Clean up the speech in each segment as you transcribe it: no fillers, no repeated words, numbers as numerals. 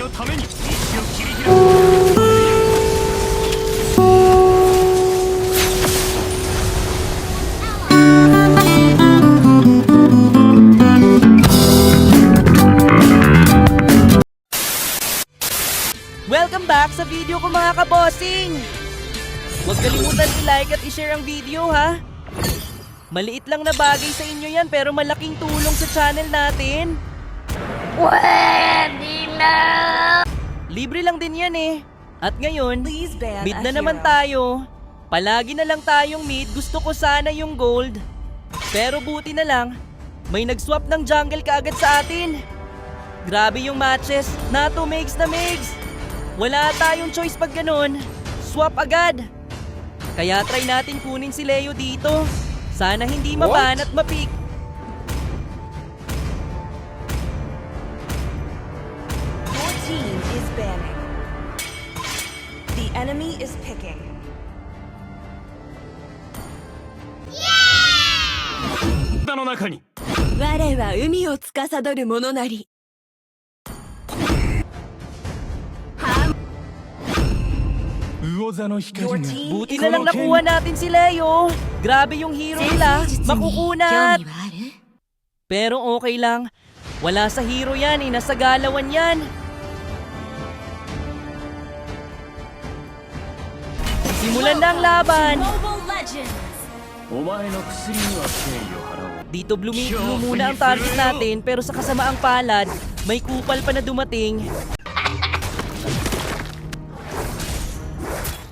のために道を切り開く。Welcome back sa video ko mga kabossing! Huwag kalimutan i-like at i-share ang video ha! Maliit lang na bagay sa inyo yan pero malaking tulong sa channel natin. Pwede na! Libre lang din yan eh. At ngayon, Please ban mid a na naman hero. tayo. Palagi na lang tayong mid, gusto ko sana yung gold. Pero buti na lang, may nag-swap ng jungle kaagad sa atin. Grabe yung matches, na 2 megs na megs. Wala tayong choice pag ganun. Swap agad. Kaya try natin kunin si Leo dito. Sana hindi maban at mapik. Your team is banning. The enemy is picking. 体の中に我は海を司る者なり。魚座の光 Your が team Buti is na lang nakuha natin si Leo. Grabe yung hero nila. Makukunat. Pero okay lang. Wala sa hero yan eh. Nasa galawan yan. Simulan na ang laban. Mobile Legends. お前の薬には敬意を払おう。 Dito blue muna ang target natin pero sa kasamaang palad, may kupal pa na dumating.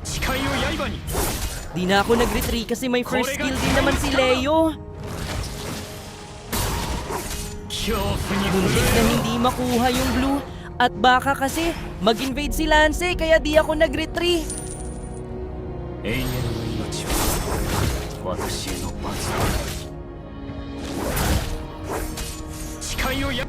誓いを刃に Di na ako nag-retreat kasi may first skill din naman si Leo. 恐怖に Muntik na hindi makuha yung blue. At baka kasi mag-invade si Lance kaya di ako nag-retreat. 永遠の命は私への罰だ。誓いをや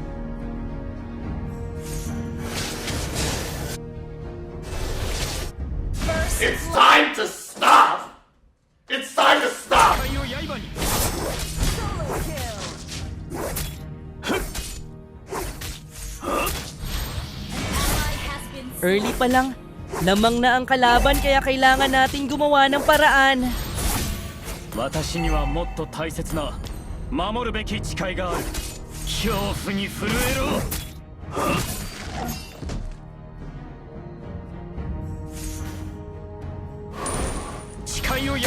It's time to stop! It's time to stop! 誓いを刃に Early pa lang, lamang na ang kalaban kaya kailangan natin gumawa ng paraan. 私にはもっと大切な守るべき誓いがある。恐怖に震えろ。誓いを刃に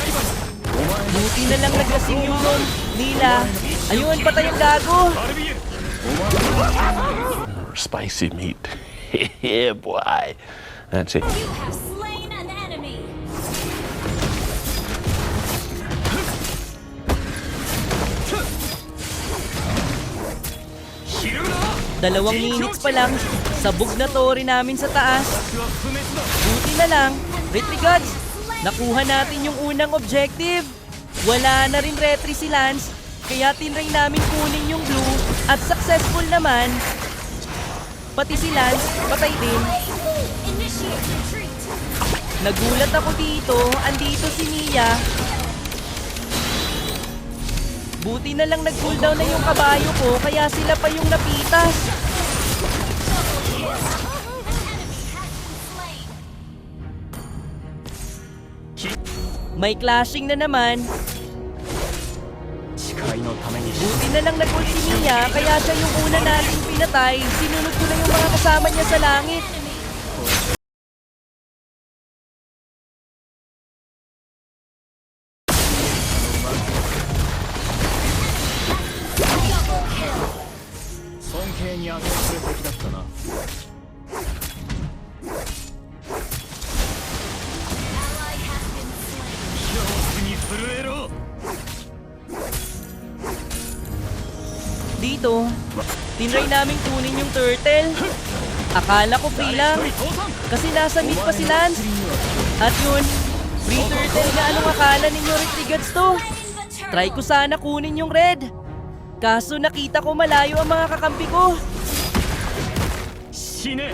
Buti na lang naglasing yung rom nila. Ayun, patay ang gago. バルビエル Spicy meat. Yeah, boy. That's it. You have slain an enemy. Dalawang minutes pa lang, sabog na tori namin sa taas. 僕は不滅だ。 Buti na lang, retry gods. Nakuha natin yung unang objective. Wala na rin retry si Lance, kaya tinry namin kunin yung blue at successful naman. Pati si Lance, patay din. Initiate retreat. Nagulat ako dito, andito si Mia. Buti na lang nag-cooldown na yung kabayo ko, kaya sila pa yung napitas. May clashing na naman. 誓いのために Buti na lang nag-ult si Mia, kaya siya yung una nating pinatay. Sinunod ko na yung mga kasama niya sa langit. Double kill. 尊敬に値する敵だったな。 Ally has been slain. 恐怖に震えろ。 Dito, tinry namin kunin yung turtle. Akala ko free lang, 一人倒産。 kasi nasa mid pa si Lance. At yun, free turtle na anong akala ninyo Retrigads to? Try ko sana kunin yung red. Kaso nakita ko malayo ang mga kakampi ko. 死ね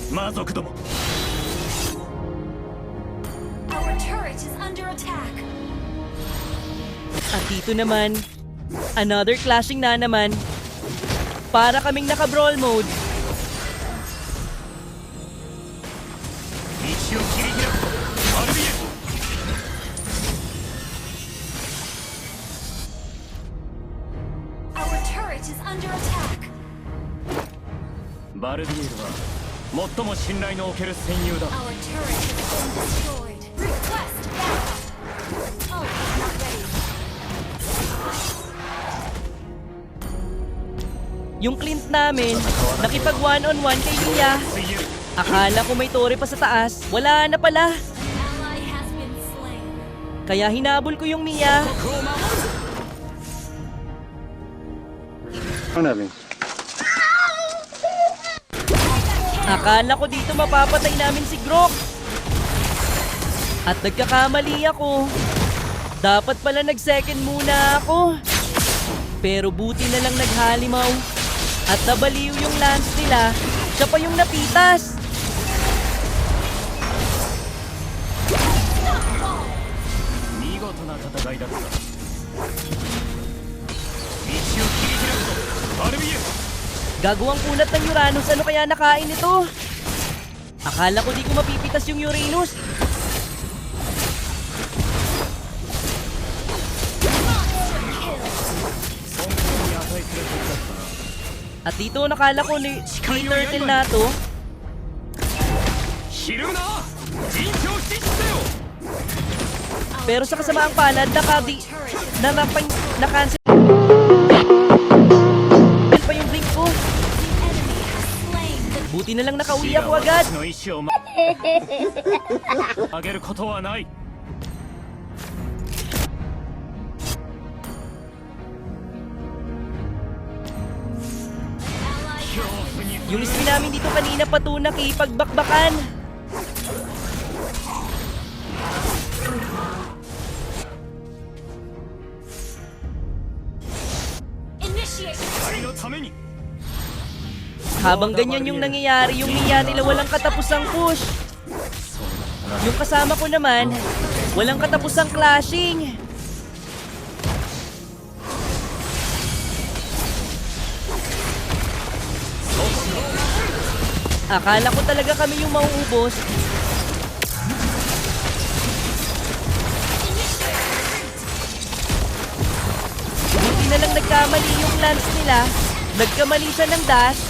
魔族ども。 Our turret is under attack. At dito naman, another clashing na naman. Para kaming naka-brawl mode. turret is under attack. バルディエルは最も信頼のおける戦友だ。 Our turret has been destroyed. Request backup. Oh, not ready. Yung Clint namin, nakipag one-on-one kay Mia. 水泳 Akala ko may tore pa sa taas. Wala na pala. An ally has been slain. Kaya hinabol ko yung Mia. 国を守る。 Akala ko dito mapapatay namin si Grok. At nagkakamali ako. Dapat pala nag-second muna ako. Pero buti na lang naghalimaw. At nabaliw yung lance nila. Siya pa yung napitas.見事な戦いだった。道を切り開くぞ、バルビエル。 Gago ang kunat ng Uranus. Ano kaya nakain ito? Akala ko di ko mapipitas yung Uranus. At dito nakala ko ni turtle na to. ひるむな、陣地を指示せよ。 Pero sa kasamaang palad, na-cancel pa yung blink ko. Enemy has slain the Buti na lang nakauwi ako agad. 私の意志をあげることはない。 Yung stream namin dito kanina patunay ipagbakbakan. initiate 愛のために Habang ganyan yung nangyayari, yung Mia nila walang katapusang push. Yung kasama ko naman, walang katapusang clashing. Akala ko talaga kami yung mauubos. Buti na lang nagkamali yung lance nila. Nagkamali siya ng dash.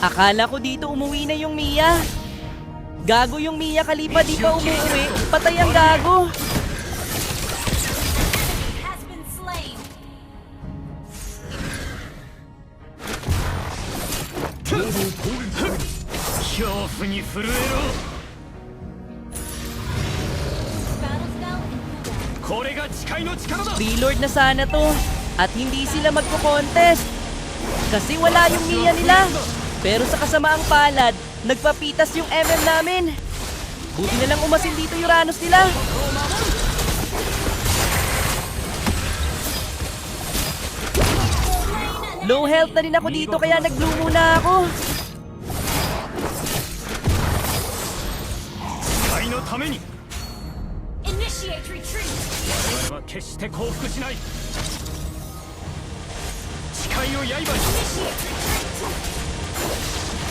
Akala ko dito umuwi na yung Mia. Gago yung Mia Khalifa, di pa umuwi. Patay ang gago. has been slain. 恐怖に震えろ。 Battle spell in cooldown. これが誓いの力だ。 Freelord na sana to. At hindi sila magko-contest. Kasi wala yung Mia nila. Pero sa kasamaang palad, nagpapitas yung MM namin. Buti na lang umasin dito yung Uranus nila. Low health na rin ako dito kaya nag-blue muna ako. 誓いのために Initiate retreat. 我々は決して降伏しない。誓いを刃に Initiate retreat.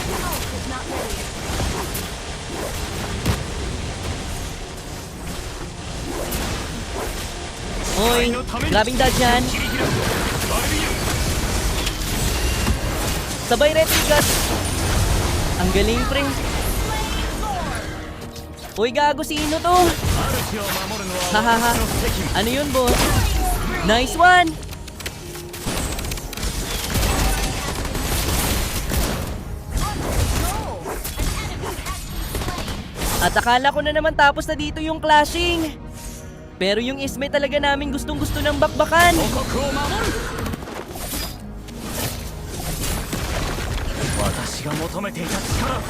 Health is not ready. Oy, grabing dodge yan. 切り開くぞ、バルビエル。 Sabay replikat. Ang galing pre. Uy gago, sino to? 主を守るのは Hahaha. 私の責務。 Ano yun boss? Nice one! At akala ko na naman tapos na dito yung clashing. Pero yung Isme talaga namin gustong-gusto ng bakbakan. 王国を守る。私が求めていた力。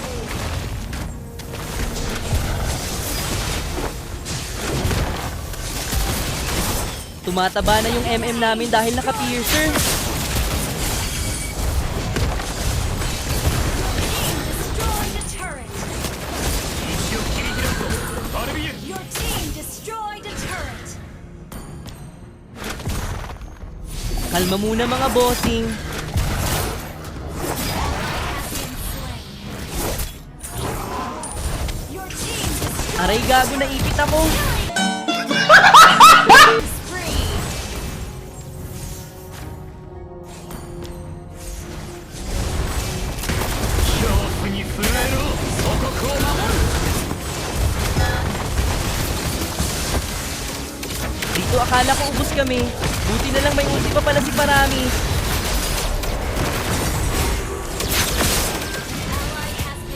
Tumataba na yung MM namin dahil naka-piercer. Destroy the turret. 道を切り開くぞ、バルビエル。 Your team destroyed a turret. Kalma muna mga bossing. Has been slain. Aray gago, naipit ako. Spree. Dito akala ko ubos kami. Buti na lang may ulti pa pala si Paramis.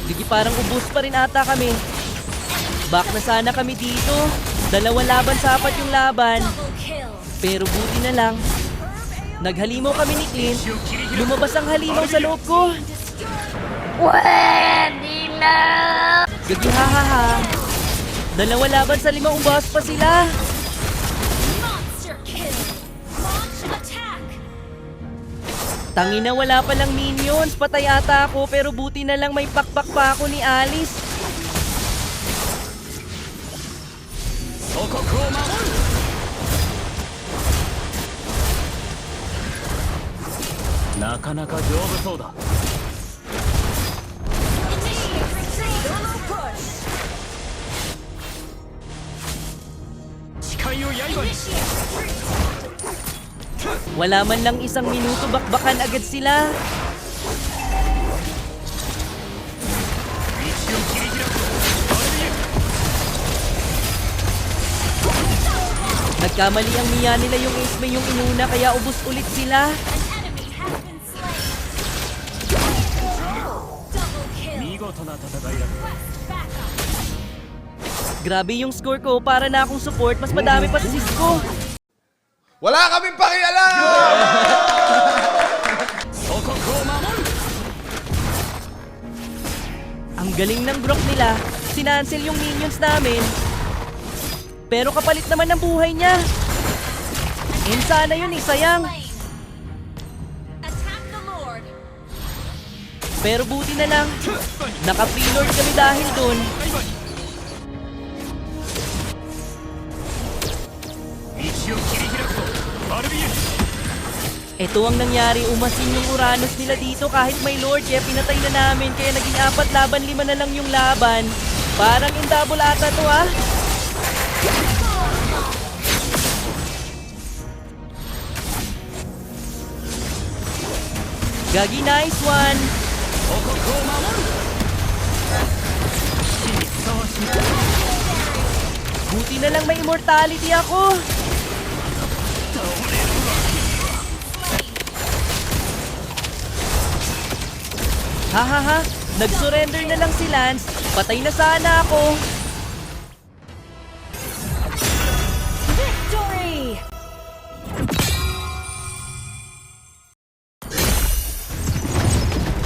Sige, parang ubos pa rin ata kami. Back na sana kami dito. 2 laban sa 4 yung laban. Double kill. Pero buti na lang. Naghalimaw kami ni Clint. Lumabas ang halimaw sa loob ko. Gagi, hahaha. 2 laban sa 5 ubas pa sila. Monster kill. Launch attack. Tangina, wala palang minions. Patay ata ako, pero buti na lang may pakpak pa ako ni Alice. Nakanaka jobu da. Solo push. Chikai o yaiba ni. Wala man lang 1 minuto, bakbakan agad sila. Nagkamali ang Mia nila, yung ace may yung inuna, kaya ubos ulit sila. An enemy has been slain. Double kill. 見事な戦いだ。 Quest backup. Grabe yung score ko, para na akong support, mas madami pa sa Cisco. Wala kaming pakialam! Ang galing ng Brock nila, sinansel yung minions namin. Pero kapalit naman ng buhay niya. And sana yun eh, sayang. Slain. Attack the Lord. Pero buti na lang, naka-preload kami dahil dun. Ito ang nangyari, umasin yung Uranus nila dito kahit may Lord, kaya pinatay na namin, kaya naging 4 laban 5 na lang yung laban. Parang in double ata to ah. Gagi, nice one. Buti na lang may immortality ako. Hahaha, nag-surrender na lang si Lance. Patay na sana ako. Victory.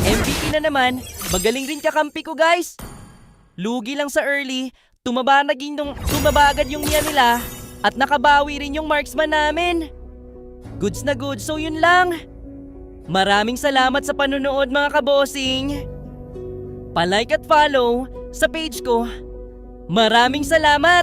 MVP na naman, magaling rin kakampi ko guys. Lugi lang sa early, tumaba agad yung Mia nila, at nakabawi rin yung marksman namin. Goods na goods, so yun lang. Maraming salamat sa panonood mga kabosing. Pa-like at follow sa page ko. Maraming salamat!